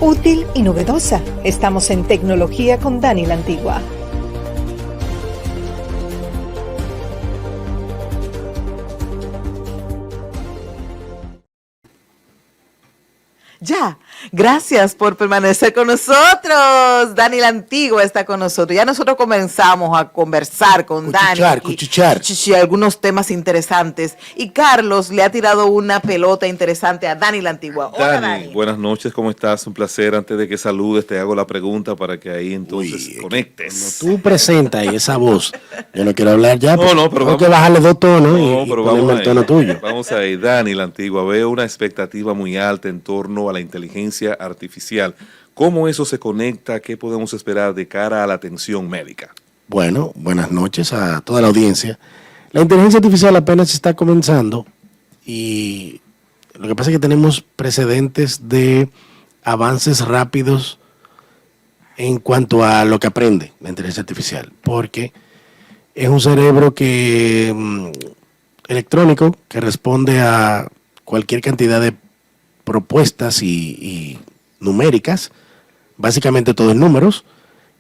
útil y novedosa. Estamos en Tecnología con Dani la Antigua. Ya, gracias por permanecer con nosotros. Dani la Antigua está con nosotros. Ya nosotros comenzamos a conversar con Dani. Cuchichar. Algunos temas interesantes. Y Carlos le ha tirado una pelota interesante a Dani la Antigua. Hola, Dani. Buenas noches, ¿cómo estás? Un placer. Antes de que saludes, te hago la pregunta para que ahí entonces conectes. Cuando tú presentas ahí esa voz, yo no quiero hablar ya. No, pero tengo que bajarle 2 tonos y pero ponerme el tono tuyo. Vamos ahí. Dani la Antigua, veo una expectativa muy alta en torno a la inteligencia artificial. ¿Cómo eso se conecta? ¿Qué podemos esperar de cara a la atención médica? Bueno, buenas noches a toda la audiencia. La inteligencia artificial apenas está comenzando y lo que pasa es que tenemos precedentes de avances rápidos en cuanto a lo que aprende la inteligencia artificial, porque es un cerebro electrónico que responde a cualquier cantidad de propuestas y numéricas, básicamente todo en números,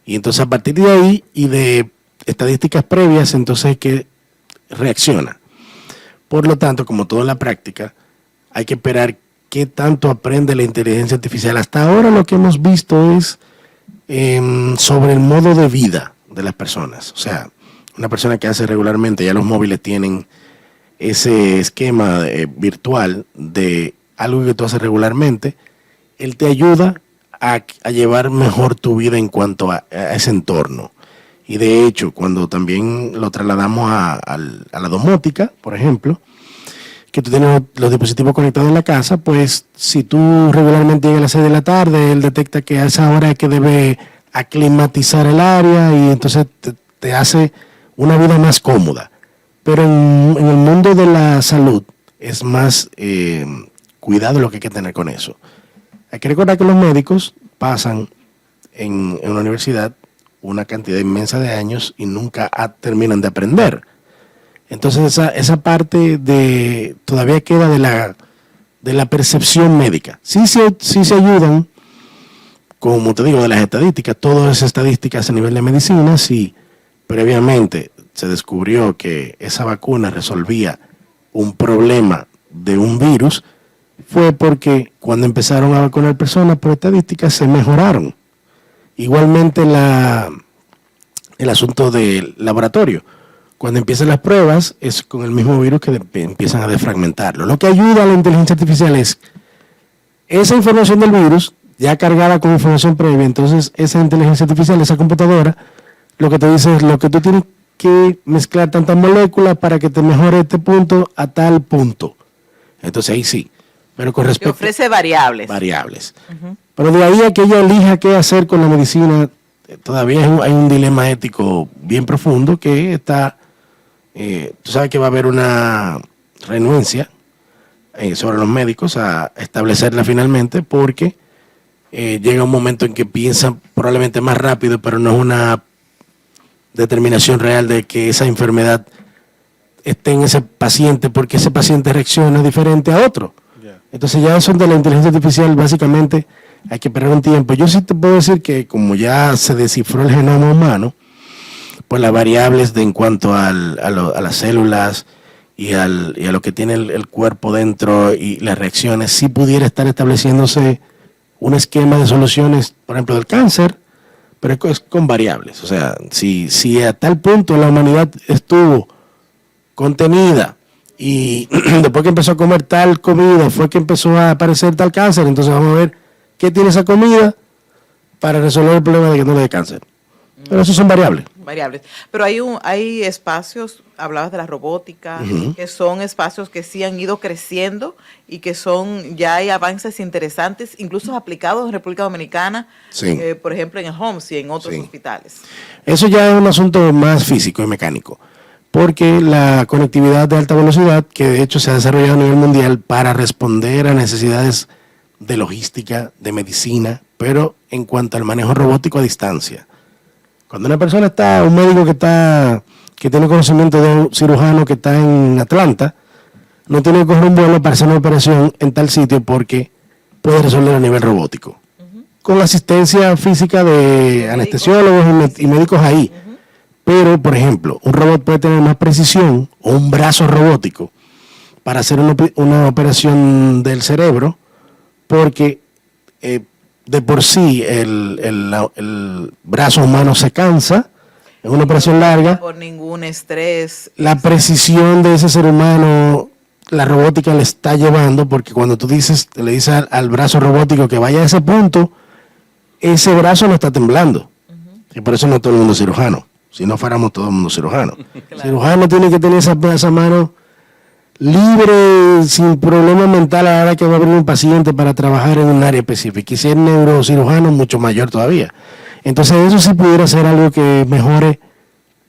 y entonces a partir de ahí y de estadísticas previas, entonces es que reacciona. Por lo tanto, como todo en la práctica, hay que esperar qué tanto aprende la inteligencia artificial. Hasta ahora lo que hemos visto es sobre el modo de vida de las personas. O sea, una persona que hace regularmente, ya los móviles tienen ese esquema virtual de algo que tú haces regularmente, él te ayuda a llevar mejor tu vida en cuanto a ese entorno. Y de hecho, cuando también lo trasladamos a la domótica, por ejemplo, que tú tienes los dispositivos conectados en la casa, pues si tú regularmente llegas a las 6 de la tarde, él detecta que a esa hora es que debe aclimatizar el área y entonces te hace una vida más cómoda. Pero en el mundo de la salud es más cuidado lo que hay que tener con eso. Hay que recordar que los médicos pasan en una universidad una cantidad inmensa de años y nunca terminan de aprender. Entonces esa parte todavía queda de la percepción médica. Sí se ayudan, como te digo, de las estadísticas, todas esas estadísticas a nivel de medicina, si previamente se descubrió que esa vacuna resolvía un problema de un virus, fue porque cuando empezaron a vacunar personas por estadísticas se mejoraron. Igualmente el asunto del laboratorio. Cuando empiezan las pruebas es con el mismo virus que empiezan a desfragmentarlo. Lo que ayuda a la inteligencia artificial es esa información del virus ya cargada con información previa. Entonces esa inteligencia artificial, esa computadora, lo que te dice es lo que tú tienes que mezclar tantas moléculas para que te mejore este punto a tal punto. Entonces ahí sí. Pero con respecto, que ofrece variables. Uh-huh. Pero de ahí a que ella elija qué hacer con la medicina, todavía hay un dilema ético bien profundo que está, tú sabes que va a haber una renuencia sobre los médicos a establecerla finalmente porque llega un momento en que piensan probablemente más rápido, pero no es una determinación real de que esa enfermedad esté en ese paciente porque ese paciente reacciona diferente a otro. Entonces ya eso de la inteligencia artificial básicamente hay que perder un tiempo. Yo sí te puedo decir que como ya se descifró el genoma humano, pues las variables en cuanto a las células y a lo que tiene el cuerpo dentro y las reacciones, sí pudiera estar estableciéndose un esquema de soluciones, por ejemplo, del cáncer, pero es con variables. O sea, si a tal punto la humanidad estuvo contenida y después que empezó a comer tal comida fue que empezó a aparecer tal cáncer, entonces vamos a ver qué tiene esa comida para resolver el problema de que no le dé cáncer. Pero eso son variables. Pero hay espacios, hablabas de la robótica, uh-huh, que son espacios que sí han ido creciendo y que ya hay avances interesantes, incluso aplicados en República Dominicana, sí, por ejemplo en el HOMS y en otros, sí, hospitales. Eso ya es un asunto más físico y mecánico, porque la conectividad de alta velocidad, que de hecho se ha desarrollado a nivel mundial para responder a necesidades de logística, de medicina, pero en cuanto al manejo robótico a distancia. Cuando una persona un médico que tiene conocimiento de un cirujano que está en Atlanta, no tiene que coger un vuelo para hacer una operación en tal sitio porque puede resolver a nivel robótico. Uh-huh. con asistencia física de anestesiólogos y médicos ahí. Pero, por ejemplo, un robot puede tener más precisión o un brazo robótico para hacer una operación del cerebro, porque de por sí el brazo humano se cansa, es una operación larga. Por ningún estrés. La precisión de ese ser humano, la robótica le está llevando, porque cuando tú le dices al brazo robótico que vaya a ese punto, ese brazo no está temblando. Y por eso no todo el mundo es cirujano. Si no fuéramos todo el mundo cirujano. El cirujano tiene que tener esa mano libre, sin problema mental a la hora que va a abrir un paciente para trabajar en un área específica. Y si es neurocirujano, mucho mayor todavía. Entonces eso sí pudiera ser algo que mejore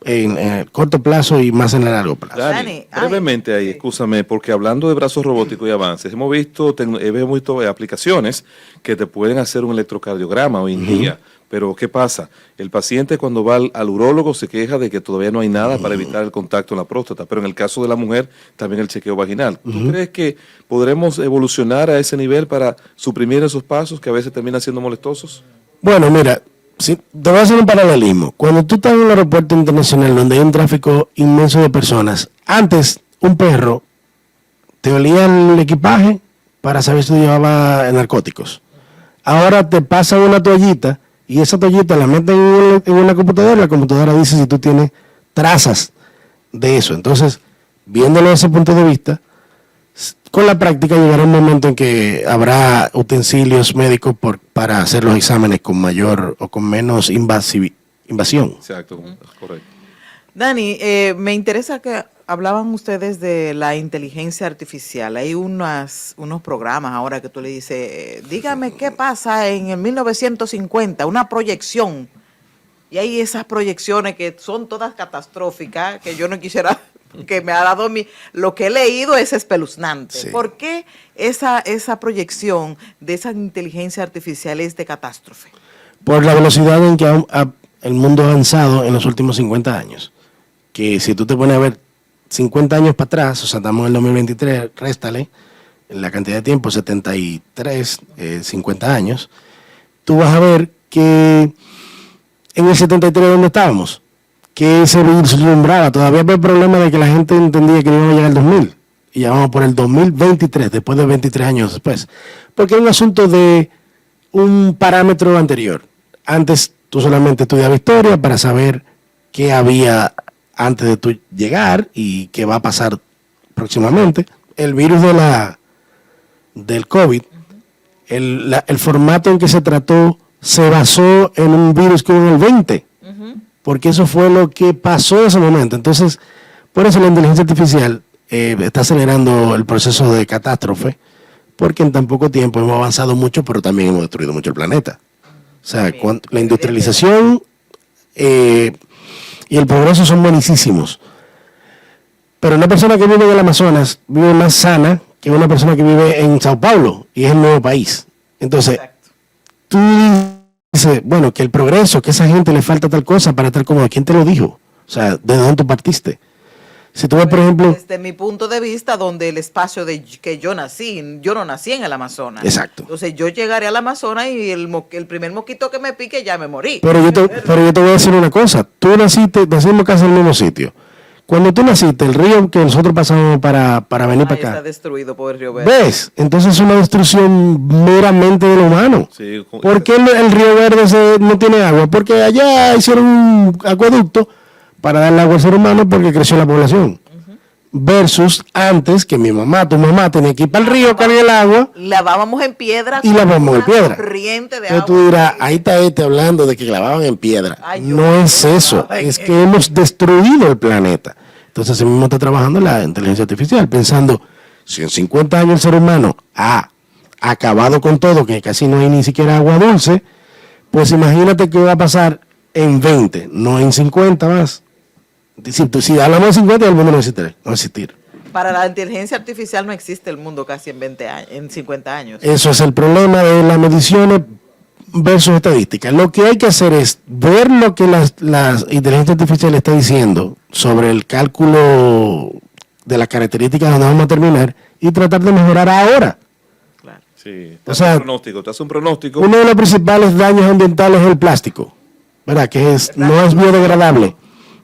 en el corto plazo y más en el largo plazo. Dani, brevemente ahí, escúchame, porque hablando de brazos robóticos y avances, hemos visto aplicaciones que te pueden hacer un electrocardiograma hoy en día. Pero ¿qué pasa? El paciente cuando va al urólogo se queja de que todavía no hay nada para evitar el contacto en la próstata, pero en el caso de la mujer también el chequeo vaginal. ¿Tú crees que podremos evolucionar a ese nivel para suprimir esos pasos que a veces terminan siendo molestosos? Bueno, mira, te voy a hacer un paralelismo. Cuando tú estás en un aeropuerto internacional donde hay un tráfico inmenso de personas, antes un perro te olía el equipaje para saber si tú llevabas narcóticos. Ahora te pasa una toallita y esa toallita la meten en una computadora y la computadora dice si tú tienes trazas de eso. Entonces, viéndolo desde ese punto de vista, con la práctica llegará un momento en que habrá utensilios médicos para hacer los exámenes con mayor o con menos invasión. Exacto, correcto. Dani, me interesa que hablaban ustedes de la inteligencia artificial. Hay unos programas ahora que tú le dices, dígame qué pasa en el 1950, una proyección. Y hay esas proyecciones que son todas catastróficas, que yo no quisiera, que me ha dado lo que he leído es espeluznante. Sí. ¿Por qué esa proyección de esa inteligencia artificial es de catástrofe? Por la velocidad en que el mundo ha avanzado en los últimos 50 años. Que si tú te pones a ver 50 años para atrás, o sea, estamos en el 2023, réstale, en la cantidad de tiempo, 73, 50 años, tú vas a ver que en el 73, ¿dónde estábamos? Que se vislumbraba, todavía había el problema de que la gente entendía que no iba a llegar al 2000, y ya vamos por el 2023, después de 23 años después, porque es un asunto de un parámetro anterior. Antes tú solamente estudiabas historia para saber qué había antes de tú llegar y qué va a pasar próximamente. El virus del COVID, el formato en que se trató se basó en un virus que hubo en el 20, porque eso fue lo que pasó en ese momento. Entonces, por eso la inteligencia artificial está acelerando el proceso de catástrofe, porque en tan poco tiempo hemos avanzado mucho, pero también hemos destruido mucho el planeta. O sea, la industrialización y el progreso son buenísimos. Pero una persona que vive en el Amazonas vive más sana que una persona que vive en Sao Paulo, y es el nuevo país. Entonces, tú dices, bueno, que el progreso, que a esa gente le falta tal cosa para estar cómodo. ¿Quién te lo dijo? O sea, ¿de dónde tú partiste? Si tú ves, por ejemplo... Desde mi punto de vista, donde el espacio que yo no nací en el Amazonas. Exacto. Entonces yo llegaré al Amazonas y el primer mosquito que me pique ya me morí. Pero yo te voy a decir una cosa. Tú nacimos casi en el mismo sitio. Cuando tú naciste, el río que nosotros pasamos para venir para acá, está destruido por el río Verde. ¿ves? Entonces es una destrucción meramente del humano. Sí, ¿Por qué el río Verde no tiene agua? Porque allá hicieron un acueducto para darle agua al ser humano porque creció la población. Versus antes, que tu mamá tenía que ir para el río, cargar el agua. Lavábamos en piedra. Y lavábamos en piedra. Corriente de Entonces agua. tú dirás, ahí está hablando de que lavaban en piedra. Ay, No es eso, es que hemos destruido el planeta. Entonces así mismo está trabajando la inteligencia artificial, pensando, si en 50 años el ser humano ha acabado con todo, que casi no hay ni siquiera agua dulce, pues imagínate qué va a pasar en 20, no en 50 más. Si hablamos de 50, el mundo no va a existir. Para la inteligencia artificial no existe el mundo casi en 20 años, en 50 años. Eso es el problema de las mediciones versus estadísticas. Lo que hay que hacer es ver lo que la inteligencia artificial está diciendo sobre el cálculo de las características donde vamos a terminar y tratar de mejorar ahora. Claro. Sí, O sea, te hace un pronóstico. uno de los principales daños ambientales es el plástico, ¿verdad? Que no es biodegradable.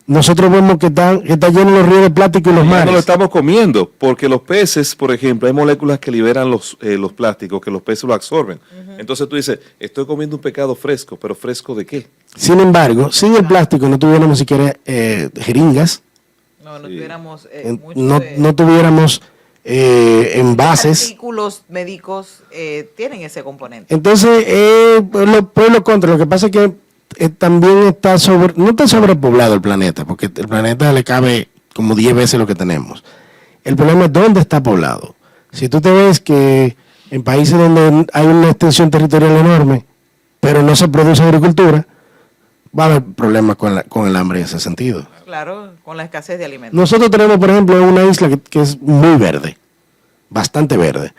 Nosotros vemos que está lleno los ríos de plástico y los Ya no lo mares. estamos comiendo, porque los peces, por ejemplo, hay moléculas que liberan los plásticos, que los peces lo absorben. Entonces tú dices, estoy comiendo un pescado fresco, pero ¿fresco de qué? Sin embargo, sin el plástico no tuviéramos siquiera jeringas, No Sí. tuviéramos no tuviéramos envases. artículos médicos tienen ese componente. Entonces, por lo contra, lo que pasa es que también no está sobrepoblado el planeta, porque el planeta le cabe como 10 veces lo que tenemos. El problema es dónde está poblado. Si tú te ves que en países donde hay una extensión territorial enorme, pero no se produce agricultura, va a haber problemas con el hambre en ese sentido. Claro, con la escasez de alimentos. Nosotros tenemos, por ejemplo, una isla que es muy verde, bastante verde.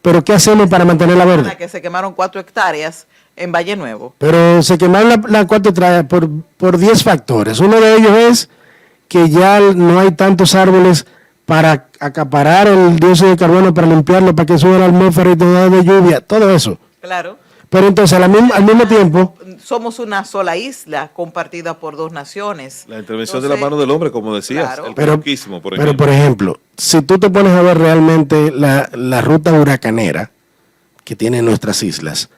Pero ¿qué hacemos para mantenerla verde? Que se quemaron 4 hectáreas en Valle Nuevo. Pero se quemaron la cuarta entrada por 10 factores. Uno de ellos es que ya no hay tantos árboles para acaparar el dióxido de carbono, para limpiarlo, para que suba la atmósfera y todo de lluvia, todo eso. Claro. Pero entonces al mismo tiempo, Somos una sola isla compartida por 2 naciones. La intervención de la mano del hombre, como decías, Claro. el pero, peluquísimo, por ejemplo. pero por ejemplo, si tú te pones a ver realmente la ruta huracanera que tienen nuestras islas,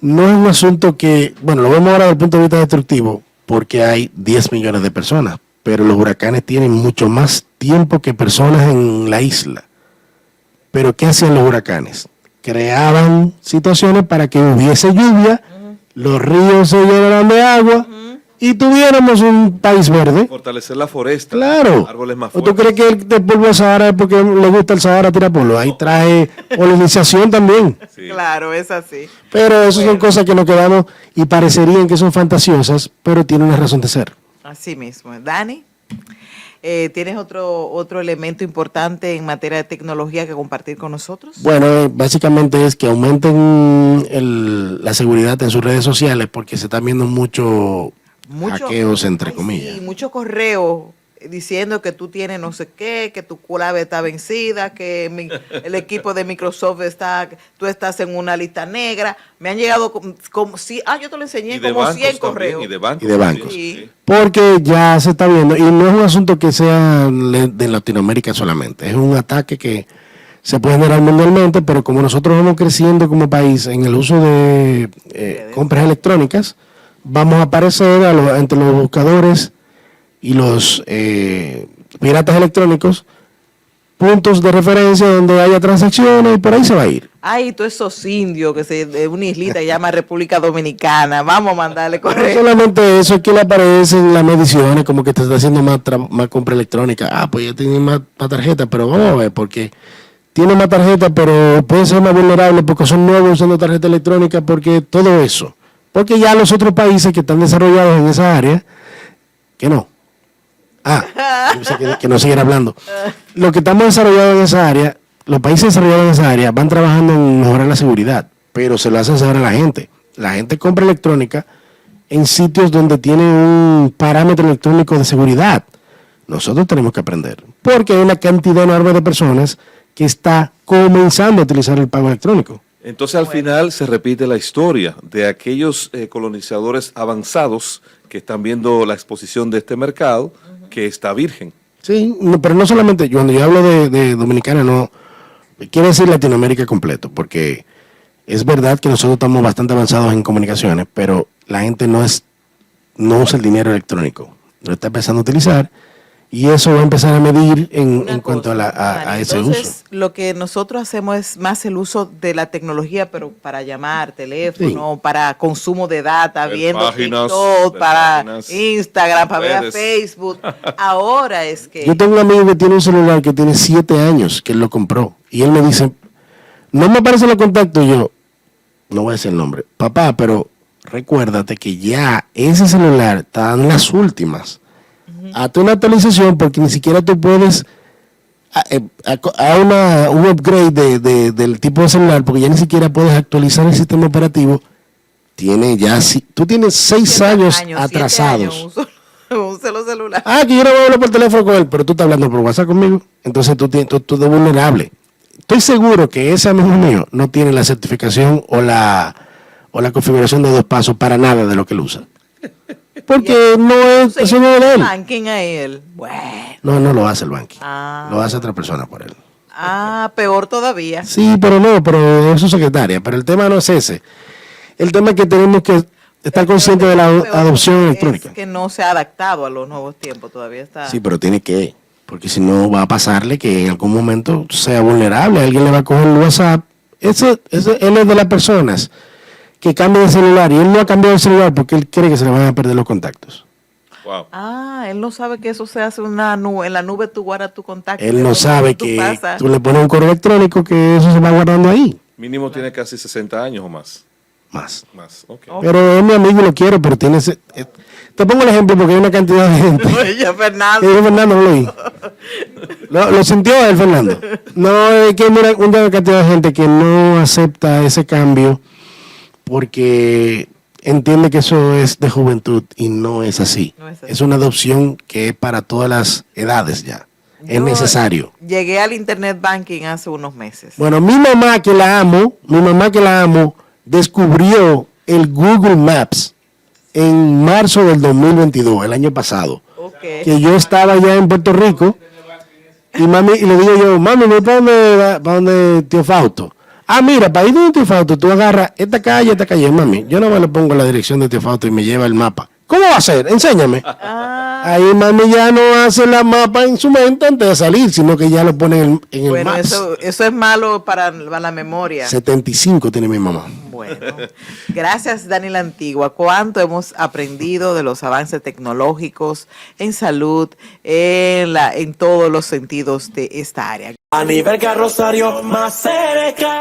no es un asunto que, bueno, lo vemos ahora desde el punto de vista destructivo, porque hay 10 millones de personas, pero los huracanes tienen mucho más tiempo que personas en la isla. Pero ¿qué hacían los huracanes? Creaban situaciones para que hubiese lluvia, los ríos se llenaran de agua y tuviéramos un país verde. Fortalecer la foresta, Claro. árboles más ¿O tú fuertes. crees que el polvo de Sahara es porque le gusta el Sahara tirar polvo? Ahí trae polinización también. Sí. Claro, es así. Pero esas son cosas que nos quedamos y parecerían que son fantasiosas, pero tienen una razón de ser. Así mismo. Dani, ¿tienes otro elemento importante en materia de tecnología que compartir con nosotros? Bueno, básicamente es que aumenten la seguridad en sus redes sociales porque se están viendo mucho hackeos, entre comillas. Sí, mucho correo diciendo que tú tienes no sé qué, que tu clave está vencida, que el equipo de Microsoft tú estás en una lista negra. Me han llegado yo te lo enseñé, Y de como bancos 100 también, correos. y de bancos. Y de también, bancos. Sí. Porque ya se está viendo, y no es un asunto que sea de Latinoamérica solamente, es un ataque que se puede generar mundialmente, pero como nosotros vamos creciendo como país en el uso de compras electrónicas, vamos a aparecer entre los buscadores y los piratas electrónicos puntos de referencia donde haya transacciones y por ahí se va a ir. Ay, todos esos indios de una islita que llama República Dominicana, vamos a mandarle No correo. solamente eso, es que le aparecen las mediciones como que te está haciendo más compra electrónica. Ah, pues ya tiene más tarjeta, pero vamos a ver, porque tiene más tarjeta, pero puede ser más vulnerable porque son nuevos usando tarjeta electrónica, porque todo eso. Porque ya los otros países que están desarrollados en esa área, que no. Yo pensé que no siguiera hablando. Los que estamos desarrollados en esa área, los países desarrollados en esa área van trabajando en mejorar la seguridad, pero se lo hacen saber a la gente. La gente compra electrónica en sitios donde tienen un parámetro electrónico de seguridad. Nosotros tenemos que aprender, porque hay una cantidad enorme de personas que está comenzando a utilizar el pago electrónico. Entonces al final se repite la historia de aquellos colonizadores avanzados que están viendo la exposición de este mercado que está virgen. Sí, pero no solamente, cuando yo hablo de Dominicana, no quiero decir Latinoamérica completo, porque es verdad que nosotros estamos bastante avanzados en comunicaciones, pero la gente no usa el dinero electrónico, lo está empezando a utilizar. Y eso va a empezar a medir en cuanto a ese uso. Entonces, lo que nosotros hacemos es más el uso de la tecnología, pero para llamar, teléfono, para consumo de data, Ver viendo páginas, TikTok, ver para páginas, Instagram, para ver a redes. Facebook. Ahora es que... Yo tengo un amigo que tiene un celular que tiene 7 años, que él lo compró. Y él me dice, no me aparecen los contactos. Y yo, no voy a decir el nombre. Papá, pero recuérdate que ya ese celular está en las últimas. Hazte una actualización porque ni siquiera tú puedes un upgrade del tipo de celular porque ya ni siquiera puedes actualizar el sistema operativo. Tú tienes 6 años atrasados. Un solo celular. Que yo no voy a hablar por teléfono con él, pero tú estás hablando por WhatsApp conmigo. Entonces tú eres vulnerable. estoy seguro que ese amigo mío no tiene la certificación o la configuración de 2 pasos para nada de lo que él usa. Porque no es, eso no es de él. Banking a él. Bueno. No lo hace el banking. Ah. Lo hace otra persona por él. Ah, peor todavía. Sí, pero es su secretaria. Pero el tema no es ese. El tema es que tenemos que estar conscientes de la adopción electrónica. Es que no se ha adaptado a los nuevos tiempos, todavía está. Sí, pero tiene que, porque si no va a pasarle que en algún momento sea vulnerable. Alguien le va a coger el WhatsApp. Él es de las personas que cambia de celular y él no ha cambiado el celular porque él cree que se le van a perder los contactos. Wow. Ah, él no sabe que eso se hace una nube, en la nube tú guardas tu contacto. Él no sabe tú que pasas. tú le pones un correo electrónico que eso se va guardando ahí. Mínimo tiene casi 60 años o más. Más. Más, ok. Pero es mi amigo y lo quiero, pero tiene ese... te pongo el ejemplo porque hay una cantidad de gente. Oye, Fernando. Fernando, no lo oí. Lo sintió él, Fernando. No, es que hay una cantidad de gente que no acepta ese cambio porque entiende que eso es de juventud y no es así. No es así. Es una adopción que es para todas las edades ya. Es Yo necesario. Llegué al Internet Banking hace unos meses. Bueno, mi mamá que la amo, descubrió el Google Maps en marzo del 2022, el año pasado. Ok. Que yo estaba ya en Puerto Rico y le digo yo, mami, voy para donde tío Fausto. Ah, mira, para ir donde tío Fausto, tú agarras esta calle, mami. Yo no me le pongo la dirección de tío Fausto y me lleva el mapa. ¿Cómo va a ser? Enséñame. Ahí mami ya no hace la mapa en su mente antes de salir, sino que ya lo pone en el Bueno, Maps. eso es malo para la memoria. 75 tiene mi mamá. Bueno, gracias Dani la Antigua. Cuánto hemos aprendido de los avances tecnológicos en salud, en todos los sentidos de esta área. A nivel carrosario más cerca.